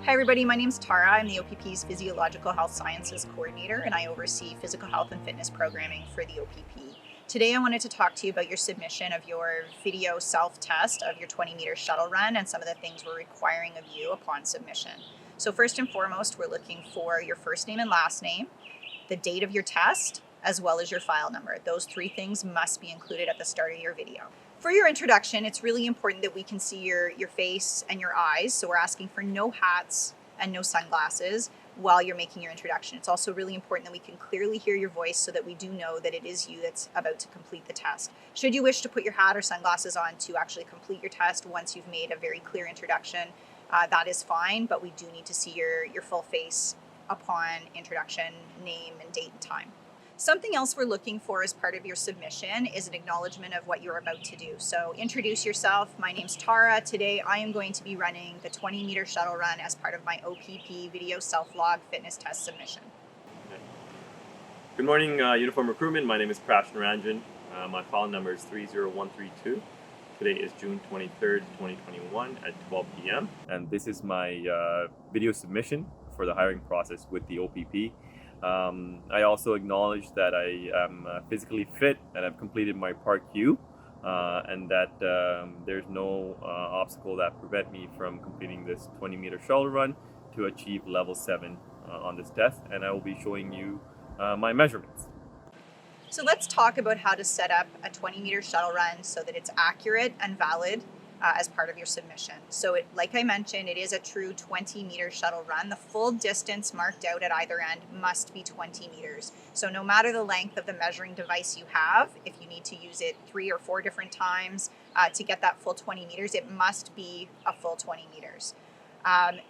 Hi everybody, my name's Tara. I'm the OPP's Physiological Health Sciences Coordinator and I oversee physical health and fitness programming for the OPP. Today I wanted to talk to you about your submission of your video self-test of your 20-meter shuttle run and some of the things we're requiring of you upon submission. So first and foremost, we're looking for your first name and last name, the date of your test, as well as your file number. Those three things must be included at the start of your video. For your introduction, it's really important that we can see your face and your eyes. So we're asking for no hats and no sunglasses while you're making your introduction. It's also really important that we can clearly hear your voice so that we do know that it is you that's about to complete the test. Should you wish to put your hat or sunglasses on to actually complete your test once you've made a very clear introduction, that is fine, but we do need to see your full face upon introduction, name and date and time. Something else we're looking for as part of your submission is an acknowledgement of what you're about to do. So introduce yourself. My name's Tara. Today I am going to be running the 20-meter shuttle run as part of my OPP video self-log fitness test submission. Good morning, Uniform Recruitment. My name is Prash Naranjan. My file number is 30132. Today is June 23rd, 2021 at 12 p.m. And this is my video submission for the hiring process with the OPP. I also acknowledge that I am physically fit and I've completed my Part Q and that there's no obstacle that prevent me from completing this 20-meter shuttle run to achieve level 7 on this test, and I will be showing you my measurements. So let's talk about how to set up a 20-meter shuttle run so that it's accurate and valid as part of your submission. So like I mentioned, it is a true 20-meter shuttle run. The full distance marked out at either end must be 20 meters. So no matter the length of the measuring device you have, if you need to use it 3 or 4 different times to get that full 20 meters, it must be a full 20 meters.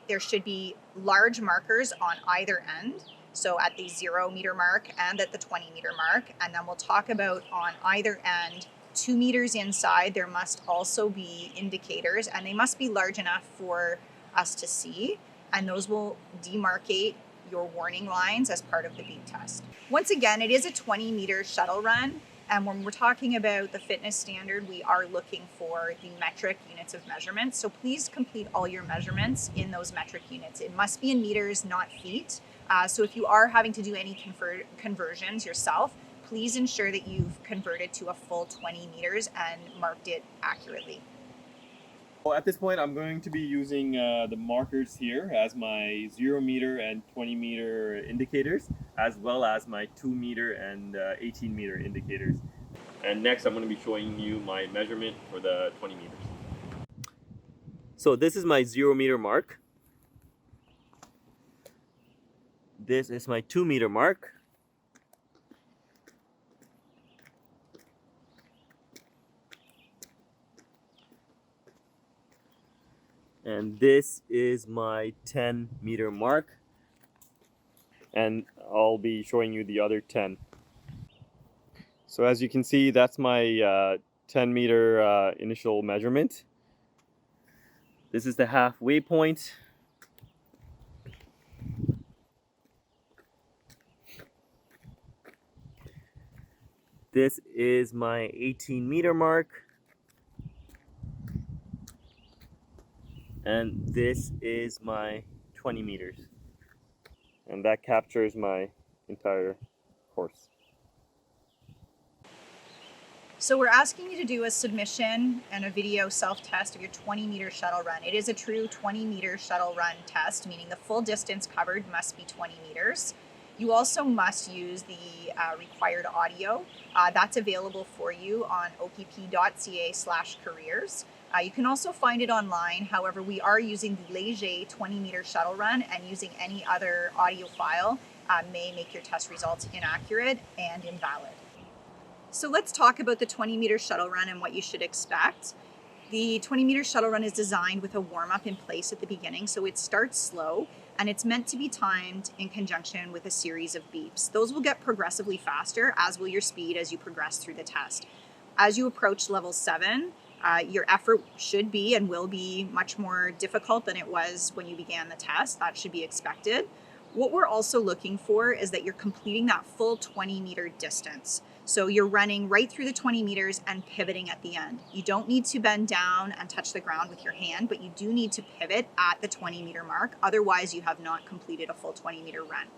There should be large markers on either end. So at the 0-meter mark and at the 20-meter mark. And then we'll talk about on either end, 2 meters inside, there must also be indicators, and they must be large enough for us to see, and those will demarcate your warning lines as part of the beep test. Once again, it is a 20-meter shuttle run, and when we're talking about the fitness standard, we are looking for the metric units of measurement. So please complete all your measurements in those metric units. It must be in meters, not feet. So if you are having to do any conversions yourself, please ensure that you've converted to a full 20 meters and marked it accurately. Well, at this point, I'm going to be using the markers here as my 0-meter and 20-meter indicators, as well as my 2-meter and 18-meter indicators. And next, I'm going to be showing you my measurement for the 20 meters. So this is my 0-meter mark. This is my 2-meter mark. And this is my 10-meter mark, and I'll be showing you the other 10. So as you can see, that's my 10-meter initial measurement. This is the halfway point. This is my 18-meter mark. And this is my 20 meters. And that captures my entire course. So we're asking you to do a submission and a video self-test of your 20-meter shuttle run. It is a true 20-meter shuttle run test, meaning the full distance covered must be 20 meters. You also must use the required audio. That's available for you on opp.ca/careers. You can also find it online. However, we are using the Leger 20-meter shuttle run, and using any other audio file may make your test results inaccurate and invalid. So let's talk about the 20-meter shuttle run and what you should expect. The 20-meter shuttle run is designed with a warm-up in place at the beginning, so it starts slow, and it's meant to be timed in conjunction with a series of beeps. Those will get progressively faster, as will your speed as you progress through the test. As you approach level 7, your effort should be and will be much more difficult than it was when you began the test. That should be expected. What we're also looking for is that you're completing that full 20-meter distance. So you're running right through the 20 meters and pivoting at the end. You don't need to bend down and touch the ground with your hand, but you do need to pivot at the 20-meter mark. Otherwise, you have not completed a full 20-meter run.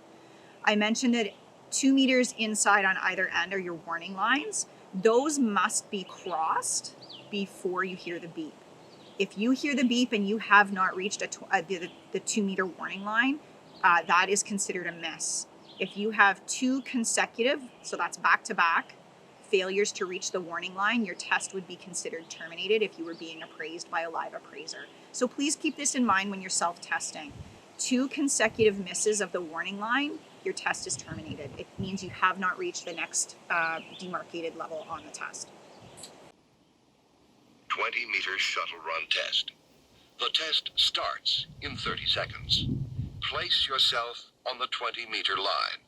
I mentioned that 2 meters inside on either end are your warning lines. Those must be crossed before you hear the beep. If you hear the beep and you have not reached the 2-meter warning line, that is considered a miss. If you have 2 consecutive, so that's back-to-back, failures to reach the warning line, your test would be considered terminated if you were being appraised by a live appraiser. So please keep this in mind when you're self-testing. 2 consecutive misses of the warning line, your test is terminated. It means you have not reached the next demarcated level on the test. 20-meter shuttle run test. The test starts in 30 seconds. Place yourself on the 20-meter line.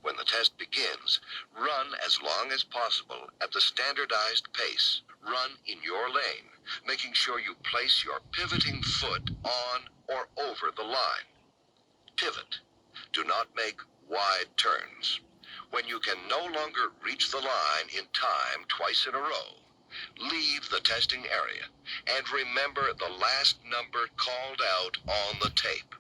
When the test begins, run as long as possible at the standardized pace. Run in your lane, making sure you place your pivoting foot on or over the line. Pivot. Do not make wide turns. When you can no longer reach the line in time twice in a row, leave the testing area and remember the last number called out on the tape.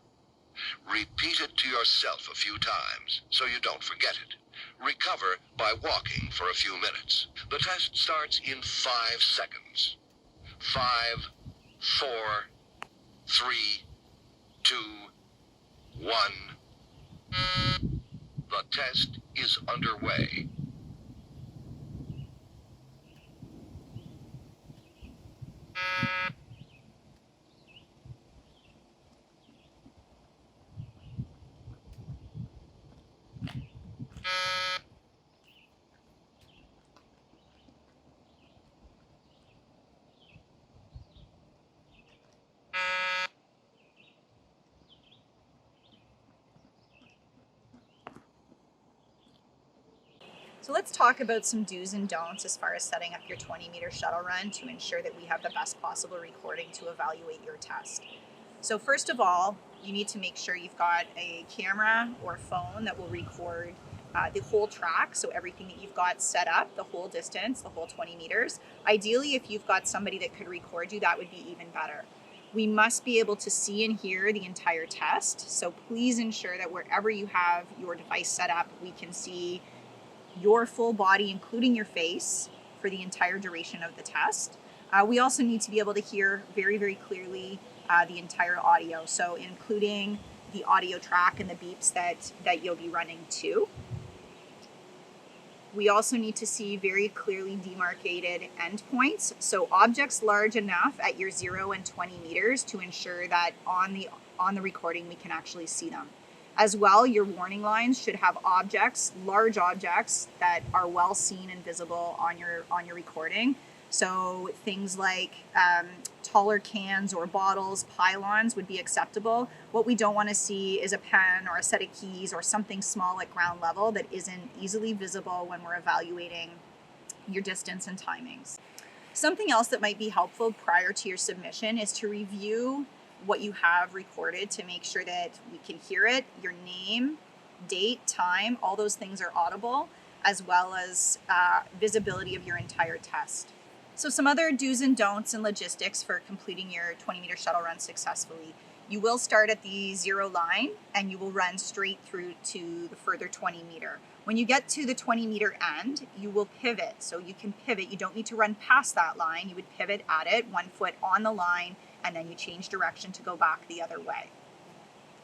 Repeat it to yourself a few times so you don't forget it. Recover by walking for a few minutes. The test starts in 5 seconds. 5, 4, 3, 2, 1. The test is underway. So let's talk about some do's and don'ts as far as setting up your 20-meter shuttle run to ensure that we have the best possible recording to evaluate your test. So first of all, you need to make sure you've got a camera or phone that will record the whole track, so everything that you've got set up, the whole distance, the whole 20 meters. Ideally, if you've got somebody that could record you, that would be even better. We must be able to see and hear the entire test, so please ensure that wherever you have your device set up, we can see your full body, including your face, for the entire duration of the test. We also need to be able to hear very, very clearly the entire audio, so including the audio track and the beeps that you'll be running to. We also need to see very clearly demarcated endpoints, so objects large enough at your 0 and 20 meters to ensure that on the recording we can actually see them. As well, your warning lines should have objects, large objects that are well seen and visible on your recording. So things like taller cans or bottles, pylons would be acceptable. What we don't want to see is a pen or a set of keys or something small at ground level that isn't easily visible when we're evaluating your distance and timings. Something else that might be helpful prior to your submission is to review what you have recorded to make sure that we can hear it, your name, date, time, all those things are audible, as well as visibility of your entire test. So some other do's and don'ts and logistics for completing your 20-meter shuttle run successfully. You will start at the 0 line and you will run straight through to the further 20 meter. When you get to the 20 meter end, you will pivot. So you can pivot, you don't need to run past that line. You would pivot at it, 1 foot on the line, and then you change direction to go back the other way.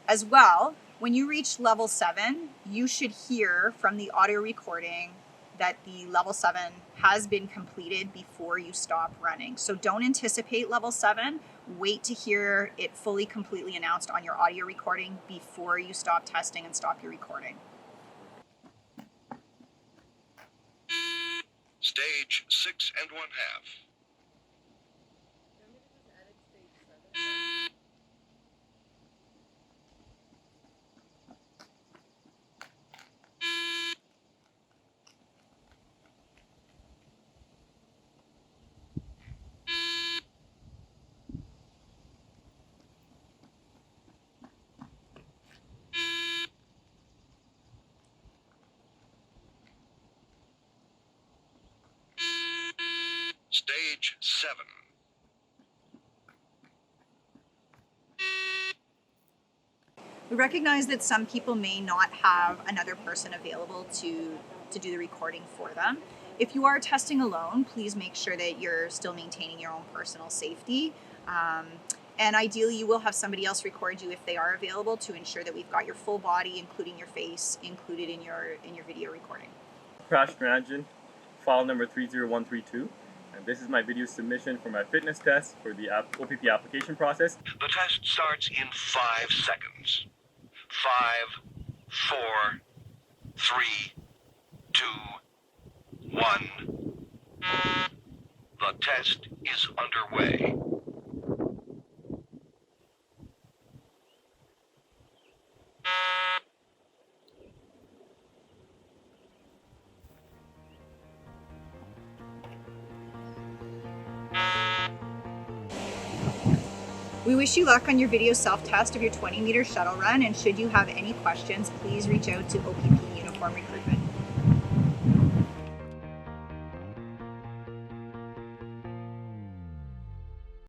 As well, when you reach level 7, you should hear from the audio recording that the level 7 has been completed before you stop running. So don't anticipate level 7. Wait to hear it fully completely announced on your audio recording before you stop testing and stop your recording. Stage 6 1/2. Stage 7. We recognize that some people may not have another person available to do the recording for them. If you are testing alone, please make sure that you're still maintaining your own personal safety. And ideally, you will have somebody else record you if they are available to ensure that we've got your full body, including your face, included in your video recording. Prashant Ranjan, file number 30132. And this is my video submission for my fitness test for the OPP application process. The test starts in 5 seconds. 5, 4, 3, 2, 1. The test is underway. We wish you luck on your video self-test of your 20-meter shuttle run, and should you have any questions, please reach out to OPP Uniform Recruitment.